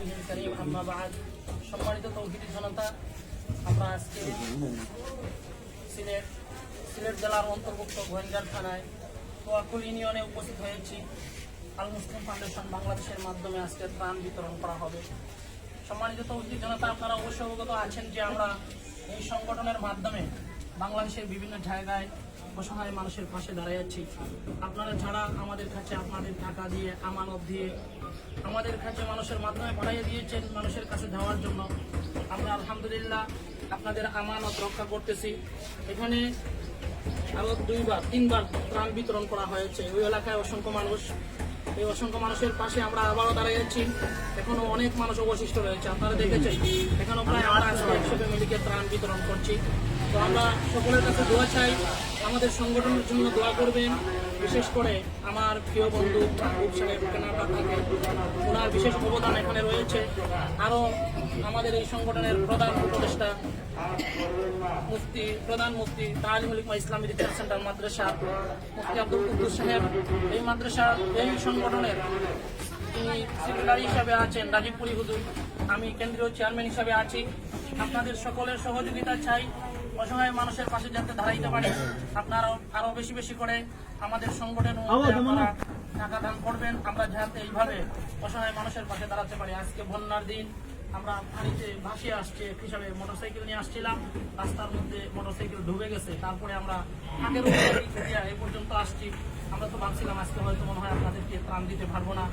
রসুলিল কারীম আম্মা বা'দ। সম্মানিত তৌহিদি জনতা, আমরা আজকে সিলেট জেলার অন্তর্ভুক্ত গোয়েন্দার থানায় তোয়াকুল ইউনিয়নে উপস্থিত হয়েছি। আল মুসলিম ফাউন্ডেশন বাংলাদেশের মাধ্যমে আজকে ত্রাণ বিতরণ করা হবে। সম্মানিত তৌহিদি জনতা, আপনারা অবশ্যই অবগত আছেন যে আমরা এই সংগঠনের মাধ্যমে বাংলাদেশের বিভিন্ন জায়গায় অসহায় মানুষের পাশে দাঁড়িয়েছি। আপনারা ছাড়া আমাদের কাছে আপনাদের টাকা দিয়ে, আমানত দিয়ে আমাদের কাছে মানুষের মাধ্যমে পাঠিয়ে দিয়েছেন মানুষের কাছে দেওয়ার জন্য। আমরা আলহামদুলিল্লাহ আপনাদের আমানত রক্ষা করতেছি। এখানে আরও 2-3বার ত্রাণ বিতরণ করা হয়েছে। ওই এলাকায় অসংখ্য মানুষ, এই অসংখ্য মানুষের পাশে আমরা আবারও দাঁড়িয়েছি। এখনো অনেক মানুষ অবশিষ্ট রয়েছে, আপনারা দেখেছেন। এখনো প্রায় আমরা আজকে 100 ফ্যামিলিকে ত্রাণ বিতরণ করছি। তো আমরা সকলের কাছে দোয়া চাই, আমাদের সংগঠনের জন্য দোয়া করবেন। বিশেষ করে আমার প্রিয় বন্ধু মাহবুব সাহেব কানাডা থেকে, ওনার বিশেষ অবদান এখানে রয়েছে। আরও আমাদের এই সংগঠনের প্রধান উপদেষ্টা প্রধান মুফতি তালিমুল হিকমা ইসলামী রিসার্চ সেন্টার মাদ্রাসা মুফতি আব্দুল কুদ্দুস সাহেব, এই মাদ্রাসা এই সংগঠনের তিনি সেক্রেটারি হিসাবে আছেন রাজীবপুরি হুজুর, আমি কেন্দ্রীয় চেয়ারম্যান হিসাবে আছি। আপনাদের সকলের সহযোগিতা চাই, অসহায় মানুষের পাশে যাতে দাঁড়াইতে পারে। আপনারা আরো বেশি বেশি করে আমাদের সংগঠনের টাকা দান করবেন, আমরা যাতে এইভাবে অসহায় মানুষের পাশে দাঁড়াতে পারি। আজকে বন্যার দিন, আমরা পানিতে ভাসিয়ে আসছে হিসাবে মোটরসাইকেল নিয়ে আসছিলাম, রাস্তার মধ্যে মোটরসাইকেল ডুবে গেছে। তারপরে আমরা আগের এই পর্যন্ত আসছি। আমরা তো ভাবছিলাম আজকে হয়তো মনে হয় আপনাদেরকে ত্রাণ দিতে পারবো না।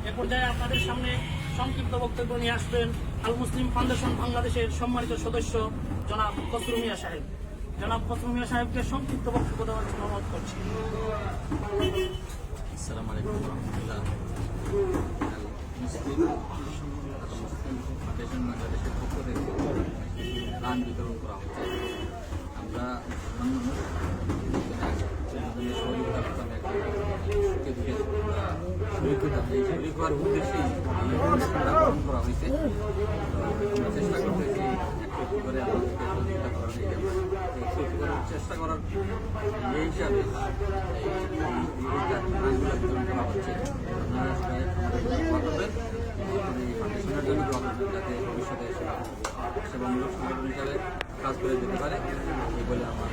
এ পর্যায়ে আপনাদের সামনে সংক্ষিপ্ত বক্তব্য নিয়ে আসবেন আল মুসলিম ফাউন্ডেশন বাংলাদেশের সম্মানিত সদস্য জনাব খসরু মিয়া সাহেব। জনাব খসরু মিয়া সাহেবকে সংক্ষিপ্ত বক্তব্য দেওয়ার জন্য অনুরোধ করছি। আসসালামু আলাইকুম ওয়া রাহমাতুল্লাহ। মুসলিম ফাউন্ডেশন বাংলাদেশের পক্ষ থেকে ত্রাণ বিতরণ করা হচ্ছে। আমরা শরীর হওয়ার উদ্দেশ্যেই গ্রহণ করা হয়েছে। চেষ্টা করতেছি একটু করে আমাদেরকে সহযোগিতা করার চেষ্টা করার এই হিসাবে ত্রাণগুলো বিতরণ করা হচ্ছে। আপনারা সবাই আমাদের এই ফাউন্ডেশনের জন্য দোয়া করবেন, যাতে ভবিষ্যতে সেবামূলক সংগঠন হিসাবে কাজ করে যেতে পারে, এই বলে আমার